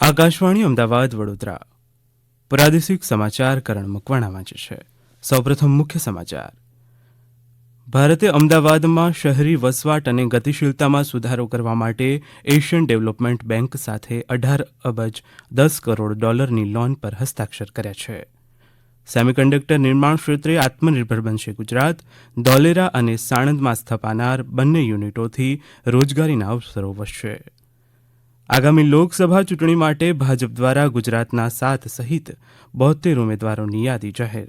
આકાશવાણી અમદાવાદ વડોદરા પ્રાદેશિક સમાચાર કરણ મકવાણા વાંચે છે. સૌપ્રથમ મુખ્ય સમાચાર. ભારતે અમદાવાદમાં શહેરી વસવાટ અને ગતિશીલતામાં સુધારો કરવા માટે એશિયન ડેવલપમેન્ટ બેંક સાથે 18 અબજ $10 કરોડની લોન પર હસ્તાક્ષર કર્યા છે. સેમિકન્ડક્ટર નિર્માણ ક્ષેત્રે આત્મનિર્ભર બનશે ગુજરાત. ધોલેરા અને સાણંદમાં સ્થપાનાર બંને યુનિટોથી રોજગારીના અવસરો વધશે. આગામી લોકસભા ચૂંટણી માટે ભાજપ દ્વારા ગુજરાતના 7 સહિત 72 ઉમેદવારોની યાદી જાહેર.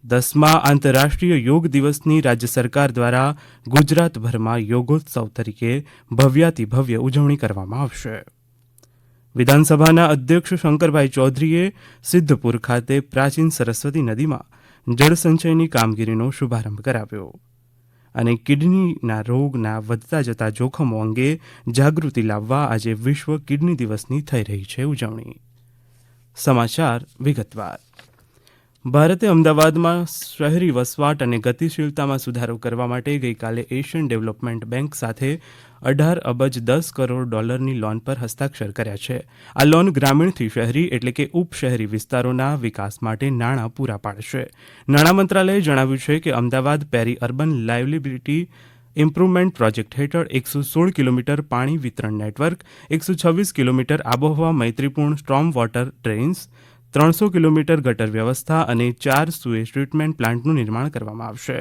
10મા આંતરરાષ્ટ્રીય યોગ દિવસની રાજ્ય સરકાર દ્વારા ગુજરાતભરમાં યોગોત્સવ તરીકે ભવ્યાતિભવ્ય ઉજવણી કરવામાં આવશે. વિધાનસભાના અધ્યક્ષ શંકરભાઈ ચૌધરીએ સિદ્ધપુર ખાતે પ્રાચીન સરસ્વતી નદીમાં જળસંચયની કામગીરીનો શુભારંભ કરાવ્યો. અને કિડનીના રોગના વધતા જતા જોખમો અંગે જાગૃતિ લાવવા આજે વિશ્વ કિડની દિવસની થઈ રહી છે ઉજવણી. સમાચાર વિગતવાર. ભારતે અમદાવાદમાં શહેરી વસવાટ અને ગતિશીલતામાં સુધારો કરવા માટે ગઈકાલે એશિયન ડેવલપમેન્ટ બેંક સાથે 18 અબજ $10 કરોડની લોન પર હસ્તાક્ષર કર્યા છે. આ લોન ગ્રામીણથી શહેરી એટલે કે ઉપશહેરી વિસ્તારોના વિકાસ માટે નાણાં પૂરા પાડશે. નાણાં મંત્રાલયે જણાવ્યું છે કે અમદાવાદ પેરી અર્બન લાઇવલિબિલિટી ઇમ્પ્રુવમેન્ટ પ્રોજેક્ટ હેઠળ 116 કિલોમીટર પાણી વિતરણ નેટવર્ક, 126 કિલોમીટર આબોહવા મૈત્રીપૂર્ણ સ્ટ્રોમ વોટર ડ્રેઇન્સ, 300 કિલોમીટર ગટર વ્યવસ્થા અને 4 સુએજ ટ્રીટમેન્ટ પ્લાન્ટનું નિર્માણ કરવામાં આવશે.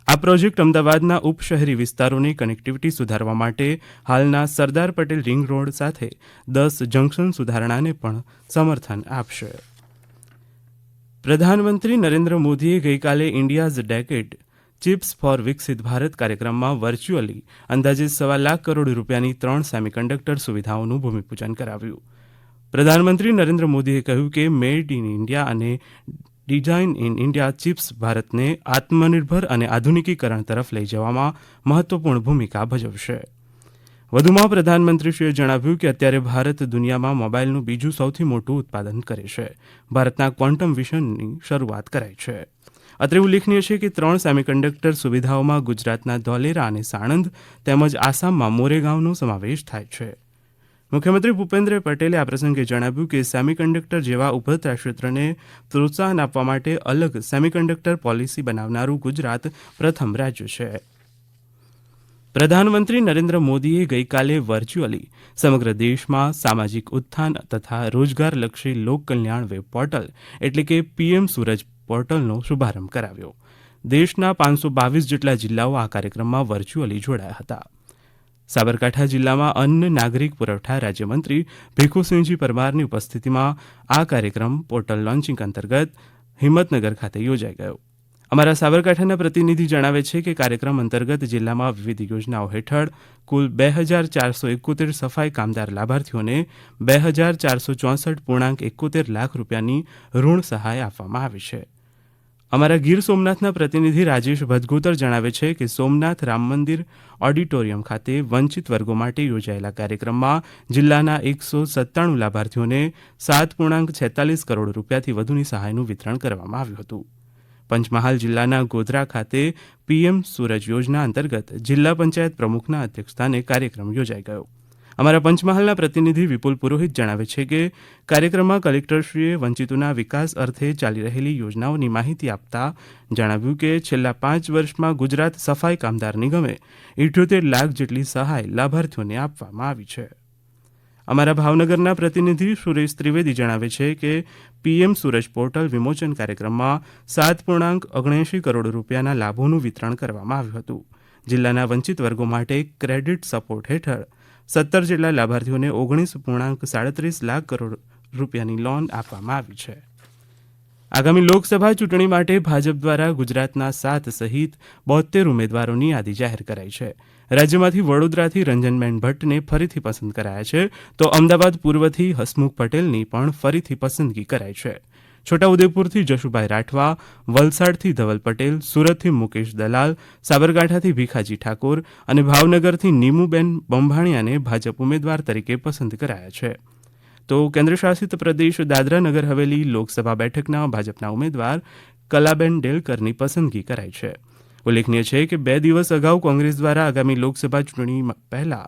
આ પ્રોજેક્ટ અમદાવાદના ઉપશહેરી વિસ્તારોની કનેક્ટિવિટી સુધારવા માટે હાલના સરદાર પટેલ રિંગ રોડ સાથે 10 જંકશન સુધારણાને પણ સમર્થન આપશે. પ્રધાનમંત્રી નરેન્દ્ર મોદીએ ગઈકાલે ઇન્ડિયાઝ ડેકેડ ચિપ્સ ફોર વિકસિત ભારત કાર્યક્રમમાં વર્ચ્યુઅલી અંદાજે ₹1.25 લાખ રૂપિયાની 3 સેમિકન્ડક્ટર સુવિધાઓનું ભૂમિપૂજન કરાવ્યું. પ્રધાનમંત્રી નરેન્દ્ર મોદીએ કહ્યું કે મેડ ઇન ઇન્ડિયા અને ડિઝાઇન ઇન ઇન્ડિયા ચિપ્સ ભારતને આત્મનિર્ભર અને આધુનિકીકરણ તરફ લઈ જવામાં મહત્વપૂર્ણ ભૂમિકા ભજવશે. વધુમાં પ્રધાનમંત્રીશ્રીએ જણાવ્યું કે અત્યારે ભારત દુનિયામાં મોબાઈલનું બીજું સૌથી મોટું ઉત્પાદન કરે છે. ભારતના ક્વોન્ટમ વિઝનની શરૂઆત કરાઈ છે. અત્રે ઉલ્લેખનીય છે કે 3 સેમિકન્ડક્ટર સુવિધાઓમાં ગુજરાતના ધોલેરા અને સાણંદ તેમજ આસામમાં મોરેગાંવનો સમાવેશ થાય છે. મુખ્યમંત્રી ભૂપેન્દ્ર પટેલે આ પ્રસંગે જણાવ્યું કે સેમિકન્ડક્ટર જેવા ઉભરતા ક્ષેત્રને પ્રોત્સાહન આપવા માટે અલગ સેમિકન્ડક્ટર પોલિસી બનાવનારું ગુજરાત પ્રથમ રાજ્ય છે. પ્રધાનમંત્રી નરેન્દ્ર મોદીએ ગઈકાલે વર્ચ્યુઅલી સમગ્ર દેશમાં સામાજિક ઉત્થાન તથા રોજગારલક્ષી લોકકલ્યાણ વેબ પોર્ટલ એટલે કે પીએમ સૂરજ પોર્ટલનો શુભારંભ કરાવ્યો. દેશના 522 જેટલા જિલ્લાઓ આ કાર્યક્રમમાં વર્ચ્યુઅલી જોડાયા હતા. સાબરકાંઠા જિલ્લામાં અન્ન નાગરિક પુરવઠા રાજ્યમંત્રી ભીખુસિંહજી પરમારની ઉપસ્થિતિમાં આ કાર્યક્રમ પોર્ટલ લોન્ચિંગ અંતર્ગત હિંમતનગર ખાતે યોજાઈ ગયો. અમારા સાબરકાંઠાના પ્રતિનિધિ જણાવે છે કે કાર્યક્રમ અંતર્ગત જિલ્લામાં વિવિધ યોજનાઓ હેઠળ કુલ 2471 સફાઈ કામદાર લાભાર્થીઓને 2464.71 લાખ રૂપિયાની ઋણ સહાય આપવામાં આવી છે. અમારા ગીર સોમનાથના પ્રતિનિધિ રાજેશ ભદગોતર જણાવે છે કે સોમનાથ રામ મંદિર ઓડિટોરિયમ ખાતે વંચિત વર્ગો માટે યોજાયેલા કાર્યક્રમમાં જિલ્લાના 197 લાભાર્થીઓને 7.46 કરોડ રૂપિયાથી વધુની સહાયનું વિતરણ કરવામાં આવ્યું હતું. પંચમહાલ જિલ્લાના ગોધરા ખાતે પીએમ સૂરજ યોજના અંતર્ગત જિલ્લા પંચાયત પ્રમુખના અધ્યક્ષસ્થાને કાર્યક્રમ યોજાઈ ગયો. અમારા પંચમહાલના પ્રતિનિધિ વિપુલ પુરોહિત જણાવે છે કે કાર્યક્રમમાં કલેક્ટરશ્રીએ વંચિતોના વિકાસ અર્થે ચાલી રહેલી યોજનાઓની માહિતી આપતા જણાવ્યું કે છેલ્લા 5 વર્ષમાં ગુજરાત સફાઈ કામદાર નિગમે 78 લાખ જેટલી સહાય લાભાર્થીઓને આપવામાં આવી છે. અમારા ભાવનગરના પ્રતિનિધિ સુરેશ ત્રિવેદી જણાવે છે કે પીએમ સૂરજ પોર્ટલ વિમોચન કાર્યક્રમમાં 7.79 કરોડ રૂપિયાના લાભોનું વિતરણ કરવામાં આવ્યું હતું. જિલ્લાના વંચિત વર્ગો માટે ક્રેડિટ સપોર્ટ હેઠળ 17 જેટલા લાભાર્થીઓને 19.37 લાખ કરોડ રૂપિયાની લોન આપવામાં આવી છે. આગામી લોકસભા ચૂંટણી માટે ભાજપ દ્વારા ગુજરાતના 7 સહિત 72 ઉમેદવારોની યાદી જાહેર કરાઈ છે. રાજ્યમાંથી વડોદરાથી રંજનબેન ભટ્ટને ફરીથી પસંદ કરાયા છે તો અમદાવાદ પૂર્વથી હસમુખ પટેલની પણ ફરીથી પસંદગી કરાઈ છે. છોટાઉદેપુરથી જશુભાઈ રાઠવા, વલસાડથી ધવલ પટેલ, સુરતથી મુકેશ દલાલ, સાબરકાંઠાથી ભીખાજી ઠાકોર અને ભાવનગરથી નીમુબેન બંભાણિયાને ભાજપ ઉમેદવાર તરીકે પસંદ કરાયા છે. તો કેન્દ્રશાસિત પ્રદેશ દાદરા નગર હવેલી લોકસભા બેઠકના ભાજપના ઉમેદવાર કલાબેન ડેલકરની પસંદગી કરાઈ છે. ઉલ્લેખનીય છે કે 2 દિવસ અગાઉ કોંગ્રેસ દ્વારા આગામી લોકસભા ચૂંટણી પહેલા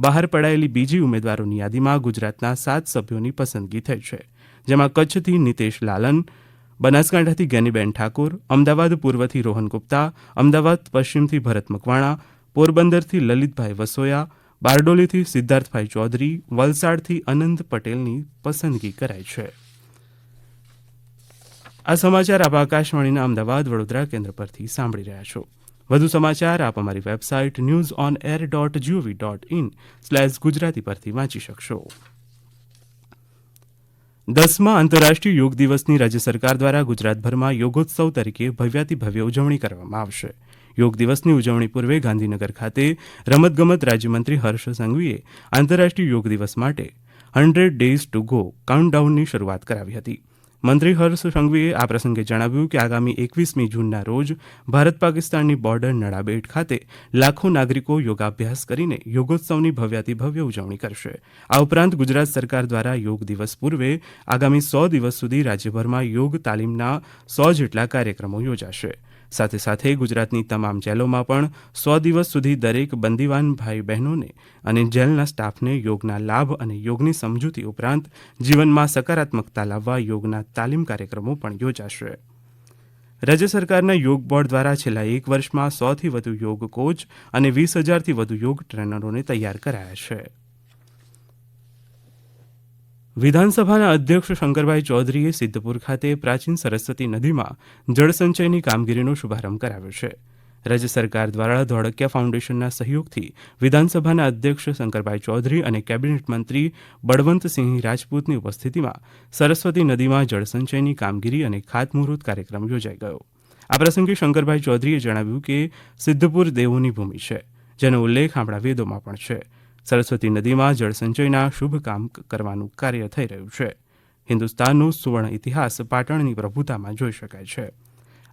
બહાર પડાયેલી બીજી ઉમેદવારોની યાદીમાં ગુજરાતના 7 સભ્યોની પસંદગી થઈ છે, જેમાં કચ્છથી નિતેશ લાલન, બનાસકાંઠાથી ગેનીબેન ઠાકોર, અમદાવાદ પૂર્વથી રોહન ગુપ્તા, અમદાવાદ પશ્ચિમથી ભરત મકવાણા, પોરબંદરથી લલિતભાઈ વસોયા, બારડોલીથી સિદ્ધાર્થભાઈ ચૌધરી, વલસાડથી અનંત પટેલની પસંદગી કરાઈ છે. આ સમાચાર આપ આકાશવાણીના અમદાવાદ વડોદરા કેન્દ્ર પરથી સાંભળી રહ્યા છો. વધુ સમાચાર આપ અમારી વેબસાઇટ newsonair.gov.in/ગુજરાતી પરથી વાંચી શકશો. 10મા આંતરરાષ્ટ્રીય યોગ દિવસની રાજ્ય સરકાર દ્વારા ગુજરાતભરમાં યોગોત્સવ તરીકે ભવ્યાતિ ભવ્ય ઉજવણી કરવામાં આવશે. યોગ દિવસની ઉજવણી પૂર્વે ગાંધીનગર ખાતે રમતગમત રાજ્યમંત્રી હર્ષ સંઘવીએ આંતરરાષ્ટ્રીય યોગ દિવસ માટે 100 ડેઝ ટુ ગો કાઉન્ટડાઉનની શરૂઆત કરાવી હતી. મંત્રી હર્ષ સંઘવીએ આ પ્રસંગે જણાવ્યું કે આગામી 21મી જૂનના રોજ ભારત પાકિસ્તાનની બોર્ડર નડાબેટ ખાતે લાખો નાગરિકો યોગાભ્યાસ કરીને યોગોત્સવની ભવ્યાતિ ભવ્ય ઉજવણી કરશે. આ ઉપરાંત ગુજરાત સરકાર દ્વારા યોગ દિવસ પૂર્વે આગામી 100 દિવસ સુધી રાજ્યભરમાં યોગ તાલીમના 100 જેટલા કાર્યક્રમો યોજાશે. સાથે સાથે ગુજરાતની તમામ જેલોમાં પણ 100 દિવસ સુધી દરેક બંદીવાન ભાઈ બહેનોને અને જેલના સ્ટાફને યોગના લાભ અને યોગની સમજૂતી ઉપરાંત જીવનમાં સકારાત્મકતા લાવવા યોગના તાલીમ કાર્યક્રમો પણ યોજાશે. રાજ્ય સરકારના યોગ બોર્ડ દ્વારા છેલ્લા 1 વર્ષમાં 100થી વધુ યોગ કોચ અને 20,000થી વધુ યોગ ટ્રેનરોને તૈયાર કરાયા છે. વિધાનસભાના અધ્યક્ષ શંકરભાઈ ચૌધરીએ સિદ્ધપુર ખાતે પ્રાચીન સરસ્વતી નદીમાં જળસંચયની કામગીરીનો શુભારંભ કરાવ્યો છે. રાજ્ય સરકાર દ્વારા ધોળકિયા ફાઉન્ડેશનના સહયોગથી વિધાનસભાના અધ્યક્ષ શંકરભાઈ ચૌધરી અને કેબિનેટ મંત્રી બળવંતસિંહ રાજપૂતની ઉપસ્થિતિમાં સરસ્વતી નદીમાં જળસંચયની કામગીરી અને ખાતમુહૂર્ત કાર્યક્રમ યોજાઈ ગયો. આ પ્રસંગે શંકરભાઈ ચૌધરીએ જણાવ્યું કે સિદ્ધપુર દેવોની ભૂમિ છે, જેનો ઉલ્લેખ આપણા વેદોમાં પણ છે. સરસ્વતી નદીમાં જળસંચયના શુભ કામ કરવાનું કાર્ય થઈ રહ્યું છે. હિન્દુસ્તાનનો સુવર્ણ ઇતિહાસ પાટણની પ્રભુતામાં જોઈ શકાય છે.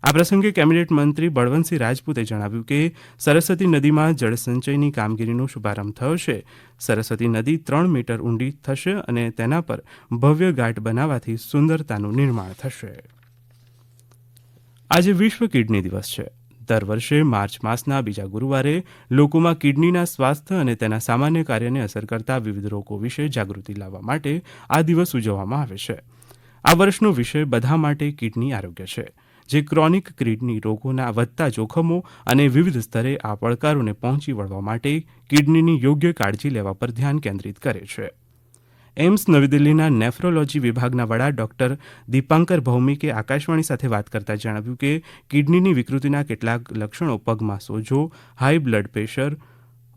આ પ્રસંગે કેબિનેટ મંત્રી બળવંતસિંહ રાજપૂતે જણાવ્યું કે સરસ્વતી નદીમાં જળસંચયની કામગીરીનો શુભારંભ થયો છે. સરસ્વતી નદી 3 મીટર ઊંડી થશે અને તેના પર ભવ્ય ઘાટ બનાવવાથી સુંદરતાનું નિર્માણ થશે. આજે વિશ્વ કિડની દિવસ છે. દર વર્ષે માર્ચ માસના બીજા ગુરુવારે લોકોમાં કિડનીના સ્વાસ્થ્ય અને તેના સામાન્ય કાર્યને અસર કરતા વિવિધ રોગો વિશે જાગૃતિ લાવવા માટે આ દિવસ ઉજવવામાં આવે છે. આ વર્ષનો વિષય બધા માટે કિડની આરોગ્ય છે, જે ક્રોનિક કિડની રોગોના વધતા જોખમો અને વિવિધ સ્તરે આ પડકારોને પહોંચી વળવા માટે કિડનીની યોગ્ય કાળજી લેવા પર ધ્યાન કેન્દ્રિત કરે છે. એમ્સ નવી દિલ્હીના નેફ્રોલોજી વિભાગના વડા ડોક્ટર દીપાંકર ભૌમિકે આકાશવાણી સાથે વાત કરતા જણાવ્યું કે કિડનીની વિકૃતિના કેટલાક લક્ષણો પગમાં સોજો, હાઈ બ્લડ પ્રેશર,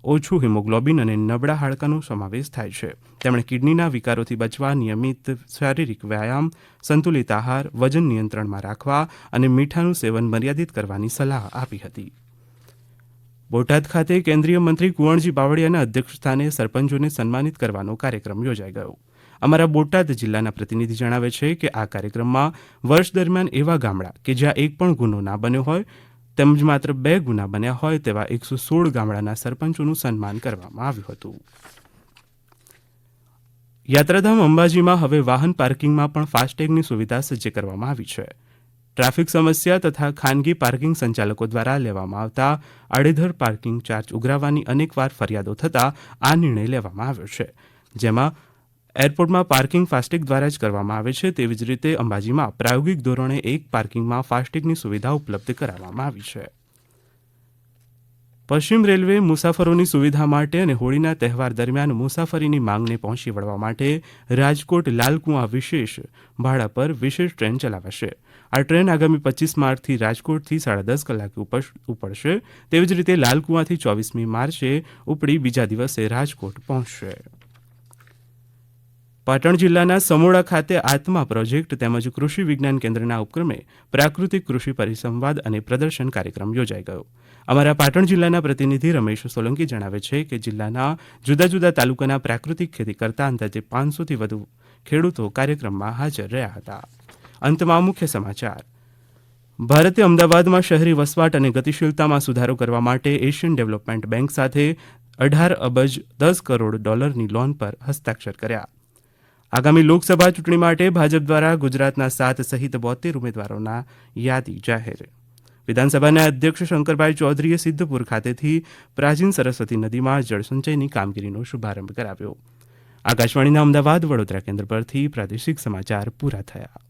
ઓછું હિમોગ્લોબિન અને નબળા હાડકાનો સમાવેશ થાય છે. તેમણે કિડનીના વિકારોથી બચવા નિયમિત શારીરિક વ્યાયામ, સંતુલિત આહાર, વજન નિયંત્રણમાં રાખવા અને મીઠાનું સેવન મર્યાદિત કરવાની સલાહ આપી હતી. બોટાદ ખાતે કેન્દ્રીય મંત્રી કુંવરજી બાવળિયાના અધ્યક્ષસ્થાને સરપંચોને સન્માનિત કરવાનો કાર્યક્રમ યોજાઈ ગયો. અમારા બોટાદ જિલ્લાના પ્રતિનિધિ જણાવે છે કે આ કાર્યક્રમમાં વર્ષ દરમિયાન એવા ગામડા કે જ્યાં એક પણ ગુનો ના બન્યો હોય તેમજ માત્ર 2 ગુના બન્યા હોય તેવા 116 ગામડાના સરપંચોનું સન્માન કરવામાં આવ્યું હતું. યાત્રાધામ અંબાજીમાં હવે વાહન પાર્કિંગમાં પણ ફાસ્ટેગની સુવિધા સજ્જ કરવામાં આવી છે. ટ્રાફિક સમસ્યા તથા ખાનગી પાર્કિંગ સંચાલકો દ્વારા લેવામાં આવતા આડેધડ પાર્કિંગ ચાર્જ ઉઘરાવવાની અનેકવાર ફરિયાદો થતાં આ નિર્ણય લેવામાં આવ્યો છે, જેમાં એરપોર્ટમાં પાર્કિંગ ફાસ્ટેગ દ્વારા જ કરવામાં આવે છે. તેવી જ રીતે અંબાજીમાં પ્રાયોગિક ધોરણે એક પાર્કિંગમાં ફાસ્ટેગની સુવિધા ઉપલબ્ધ કરાવવામાં આવી છે. પશ્ચિમ રેલવે મુસાફરોની સુવિધા માટે અને હોળીના તહેવાર દરમિયાન મુસાફરીની માંગને પહોંચી વળવા માટે રાજકોટ લાલકુઆ વિશેષ ભાડા પર વિશેષ ટ્રેન ચલાવાશે. આ ટ્રેન આગામી 25 માર્ચથી રાજકોટથી 10:30 કલાકે ઉપડશે. તેવી જ રીતે લાલકુઆથી 24મી માર્ચે ઉપડી બીજા દિવસે રાજકોટ પહોંચશે. પાટણ જિલ્લાના સમોડા ખાતે આત્મા પ્રોજેક્ટ તેમજ કૃષિ વિજ્ઞાન કેન્દ્રના ઉપક્રમે પ્રાકૃતિક કૃષિ પરિસંવાદ અને પ્રદર્શન કાર્યક્રમ યોજાઈ ગયો. અમારા પાટણ જિલ્લાના પ્રતિનિધિ રમેશ સોલંકી જણાવે છે કે જિલ્લાના જુદા જુદા તાલુકાના પ્રાકૃતિક ખેતી કરતા અંદાજે 500થી વધુ ખેડૂતો કાર્યક્રમમાં હાજર રહ્યા હતા. અંતમાં મુખ્ય સમાચાર. ભારતે અમદાવાદમાં શહેરી વસવાટ અને ગતિશીલતામાં સુધારો કરવા માટે એશિયન ડેવલપમેન્ટ બેંક સાથે 18 અબજ $10 કરોડ લોન પર હસ્તાક્ષર કર્યા. આગામી લોકસભા ચૂંટણી માટે ભાજપ દ્વારા ગુજરાતના 7 સહિત 72 ઉમેદવારોના યાદી જાહેર. વિધાનસભાના અધ્યક્ષ શંકરભાઈ ચૌધરીએ સિદ્ધપુર ખાતેથી પ્રાચીન સરસ્વતી નદીમાં જળસંચયની કામગીરીનો શુભારંભ કરાવ્યો. આકાશવાણીના અમદાવાદ વડોદરા કેન્દ્ર પરથી પ્રાદેશિક સમાચાર પૂરા થયા.